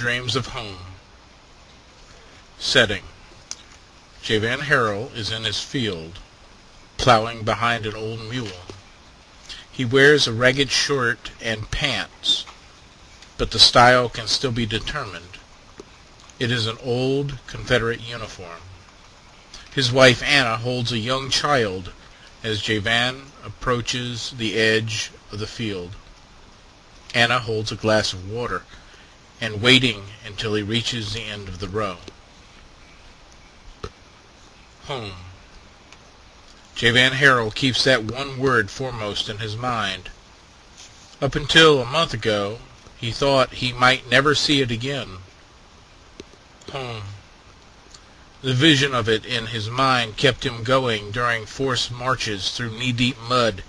dreams of home. Setting. J. Van Harrell is in his field, plowing behind an old mule. He wears a ragged shirt and pants, but the style can still be determined. It is an old Confederate uniform. His wife Anna holds a young child as J. Van approaches the edge of the field. Anna holds a glass of water and waiting until he reaches the end of the row. Home. J. Van Harrell keeps that one word foremost in his mind. Up until a month ago, he thought he might never see it again. Home. The vision of it in his mind kept him going during forced marches through knee-deep mud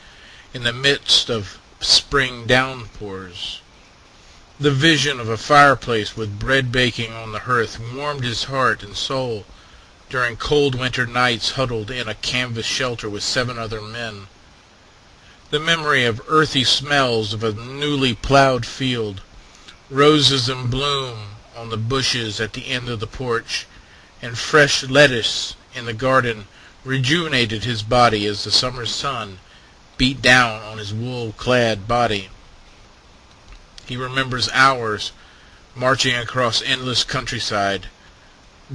in the midst of spring downpours. The vision of a fireplace with bread baking on the hearth warmed his heart and soul during cold winter nights huddled in a canvas shelter with 7 other men. The memory of earthy smells of a newly plowed field, roses in bloom on the bushes at the end of the porch, and fresh lettuce in the garden rejuvenated his body as the summer sun beat down on his wool-clad body. He remembers hours marching across endless countryside,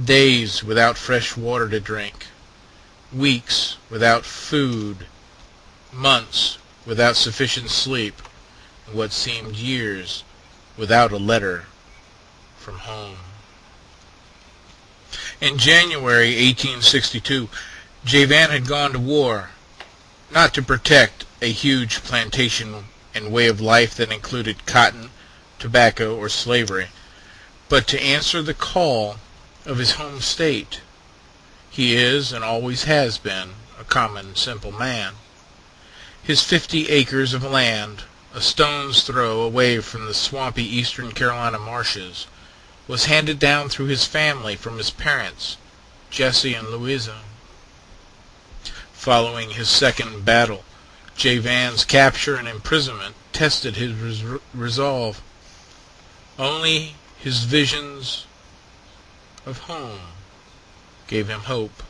days without fresh water to drink, weeks without food, months without sufficient sleep, and what seemed years without a letter from home. In January 1862, J. Van had gone to war, not to protect a huge plantation and way of life that included cotton, tobacco, or slavery, but to answer the call of his home state. He is, and always has been, a common, simple man. His 50 acres of land, a stone's throw away from the swampy eastern Carolina marshes, was handed down through his family from his parents, Jesse and Louisa. Following his second battle, J. Van's capture and imprisonment tested his resolve. Only his visions of home gave him hope.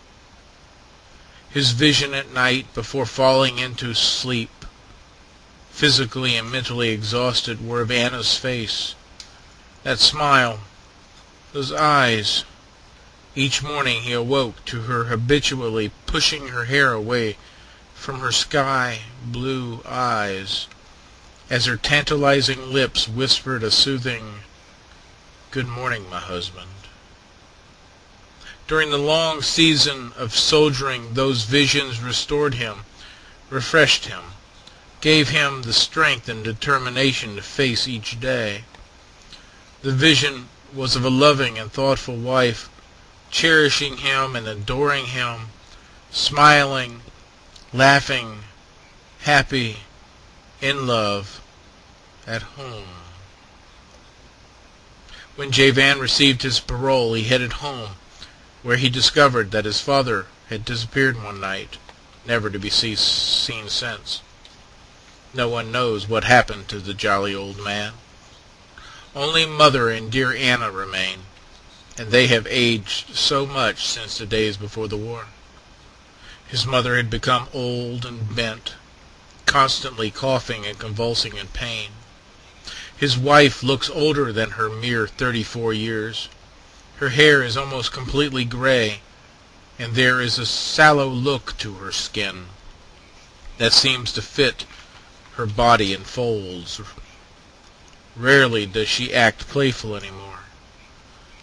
His vision at night before falling into sleep, physically and mentally exhausted, were of Anna's face. That smile, those eyes. Each morning he awoke to her habitually pushing her hair away from her sky-blue eyes as her tantalizing lips whispered a soothing, "Good morning, my husband." During the long season of soldiering, those visions restored him, refreshed him, gave him the strength and determination to face each day. The vision was of a loving and thoughtful wife, cherishing him and adoring him, smiling, laughing, happy, in love, at home. When J. Van received his parole, he headed home, where he discovered that his father had disappeared one night, never to be seen since. No one knows what happened to the jolly old man. Only Mother and dear Anna remain, and they have aged so much since the days before the war. His mother had become old and bent, constantly coughing and convulsing in pain. His wife looks older than her mere 34 years. Her hair is almost completely gray, and there is a sallow look to her skin that seems to fit her body in folds. Rarely does she act playful anymore.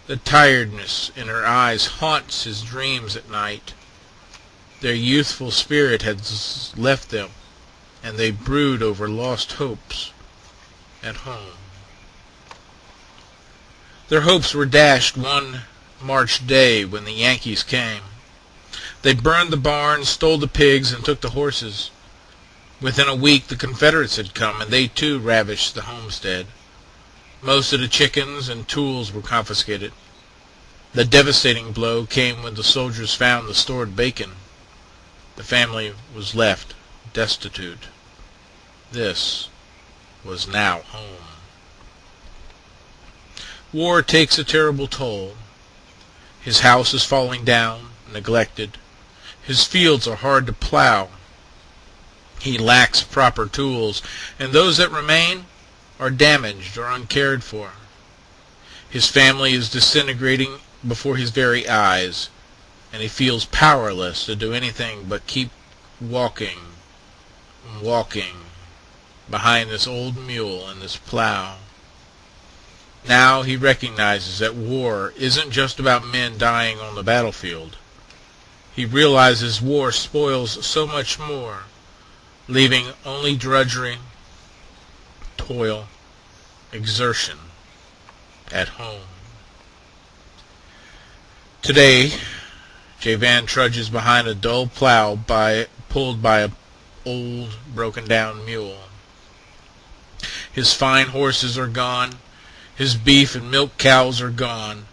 The tiredness in her eyes haunts his dreams at night. Their youthful spirit has left them, and they brood over lost hopes at home. Their hopes were dashed one March day when the Yankees came. They burned the barn, stole the pigs, and took the horses. Within a week the Confederates had come, and they too ravished the homestead. Most of the chickens and tools were confiscated. The devastating blow came when the soldiers found the stored bacon. The family was left destitute. This was now home. War takes a terrible toll. His house is falling down, neglected. His fields are hard to plow. He lacks proper tools, and those that remain are damaged or uncared for. His family is disintegrating before his very eyes, and he feels powerless to do anything but keep walking, walking behind this old mule and this plow. Now he recognizes that war isn't just about men dying on the battlefield. He realizes war spoils so much more, leaving only drudgery, toil, exertion at home. Today, Javan trudges behind a dull plow pulled by an old, broken-down mule. His fine horses are gone. His beef and milk cows are gone.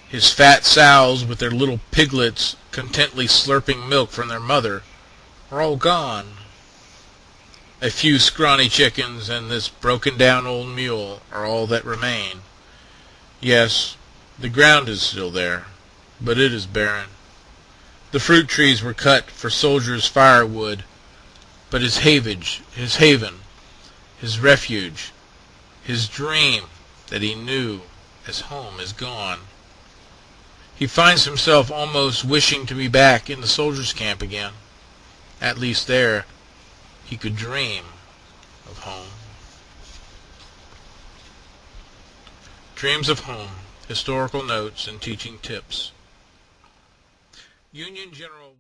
His fat sows with their little piglets contently slurping milk from their mother are all gone. A few scrawny chickens and this broken-down old mule are all that remain. Yes, the ground is still there, but it is barren. The fruit trees were cut for soldiers' firewood, but his haven, his refuge, his dream that he knew as home is gone. He finds himself almost wishing to be back in the soldiers' camp again. At least there he could dream of home. Dreams of Home, Historical Notes and Teaching Tips. Union General